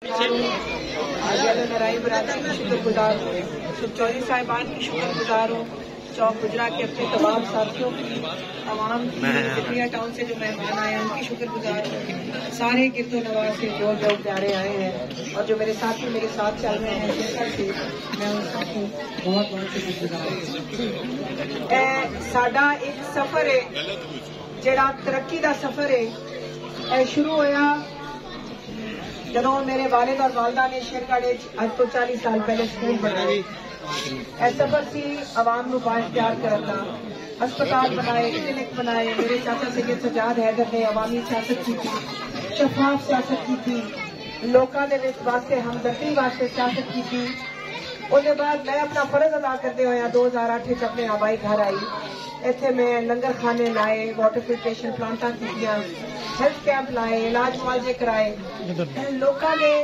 نرائی برادری کی شکر گزار ہوں، چوری صاحبان کی شکر گزار ہوں، چوک گجرا کے اپنے تمام ساتھیوں کی، عوام کی، جتنیا ٹاؤن سے جو مہمان آئے ہیں ان کی شکر گزار ہوں، سارے گرد و نواز سے جو پیارے آئے ہیں اور جو میرے ساتھی میرے ساتھ چل رہے ہیں جیسا کہ میں ان سب کو بہت بہت شکر گزار ہوں۔ ساڈا ایک سفر ہے جڑا ترقی دا سفر ہے، شروع ہویا جدو میرے والد اور والدہ نے شیرگڑھ اج تو 40 سال پہلے سکول بنائے۔ اے سفر سی عوام نو بااختیار کرنا، ہسپتال بنائے، کلینک بنائے، میرے چاچا سید سجاد حیدر نے عوامی سیاست کی تھی، شفاف سیاست کی تھی، لوکاں دے واسطے ہمدردی واسطے سیاست کی تھی۔ اس کے بعد میں اپنا فرض ادا کرتے ہوئے 2008 اپنے آبائی گھر آئی، اتنے میں لنگر خانے لائے، واٹر فلٹریشن پلانٹاں کیتیاں، ہیلتھ کیمپ لائے، علاج معالجے کرائے، لوکاں دے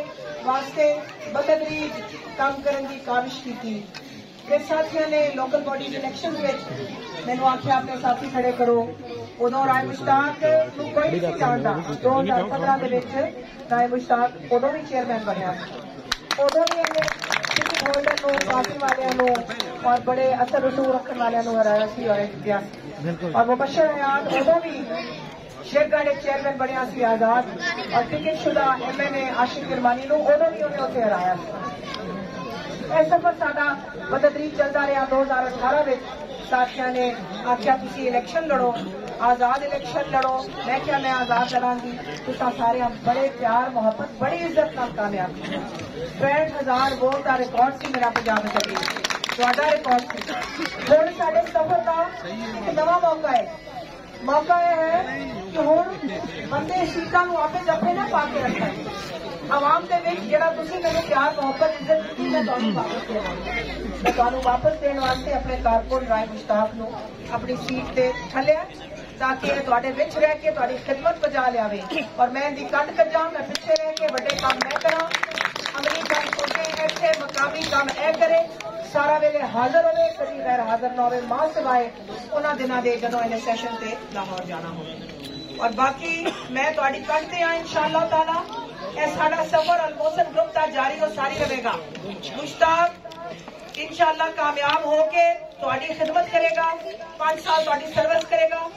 واسطے بتدریج کام کرنے کی کاوش کی تھی۔ پھر ساتھیوں نے لوکل باڈیز الیکشن میں مینوں آخیا اپنے ساتھی کھڑے کرو، ادو رائے مشتاق کو کوئی نہیں جانتا، 2015 کے رائے مشتاق ادو بھی چیئرمین بنیا، ادو بھی ٹکٹ ہولڈر نو، پارٹی والوں اور بڑے اثر رسوخ رکھنے والوں ہرایا سی اور جتیا، اور مبشر حیات ادو بھی شیرگڑھ چیئرمین بنیا سی آزاد، اور ٹکٹ شدہ MNA عاشق گرمانی نو ادو بھی انہیں اتنے ہرایا سی۔ یہ سفر ساڈا بتدریج چلتا رہا۔ 2018 میں ساتھیاں نے آخیا تسی الیکشن لڑو، آزاد الیکشن لڑو، میں کیا میں آزاد لڑاں گی، تساں سارے بڑے پیار محبت بڑی عزت نال کامیاب کیا۔ 63,000 ووٹ کا ریکارڈ سی میرا پنجاب چلی، تہاڈا ریکارڈ سی۔ ہن ساڈے سفر کا ایک نواں موقع ہے، موقع یہ ہے کہ ہن بندے سیٹاں نو آپ جفے نہ پا کے رکھنا، عوام دے وچ جڑا تسی مینوں پیار محبت عزت دیتی میں تانوں واپس دیواں، میں تانوں واپس دین واسطے اپنے کارکن رائے مشتاق نو اپنی سیٹ تے ٹھلیا تاکہ تواڈے وچ رہ کے تواڈی خدمت بجا لیاوے، اور میں دی کنڈ کجاں، میں پیچھے رہ کے بڑے کام میں کراں، عملی کام چھوٹے ایتھے مقامی کام اے کرے، سارا ویلے حاضر ہوئے، کبھی غیر حاضر نہ ہوئے، ماں سوائے انہاں دناں دے جدوں انہیں سیشن تے لاہور جانا ہوئے۔ اور باقی میں تواڈی کنڈ تے ہاں انشاءاللہ تعالی، اے ساڈا سفر الموسم گروپ تا جاری و ساری رہے گا۔ مشتاق انشاءاللہ کامیاب ہو کے تواڈی خدمت کرے گا، 5 سال تواڈی سروس کرے گا،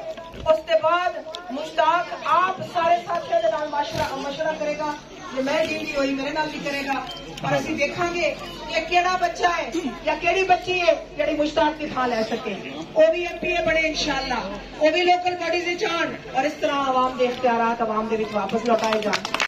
اس کے بعد مشتاق آپ سارے ساتھیوں کے نال مشورہ کرے گا، جو میں جیندی ہوئی میرے نال بھی کرے گا، اور اسی دیکھاں گے کہ کیڑا بچہ ہے یا کیڑی بچی ہے جڑی مشتاق کی تھان لے سکے، وہ بھی MP بنے انشاءاللہ، وہ بھی لوکل باڈیز وچ آن، اور اس طرح عوام دے اختیارات عوام دے وچ واپس لوٹائے جان۔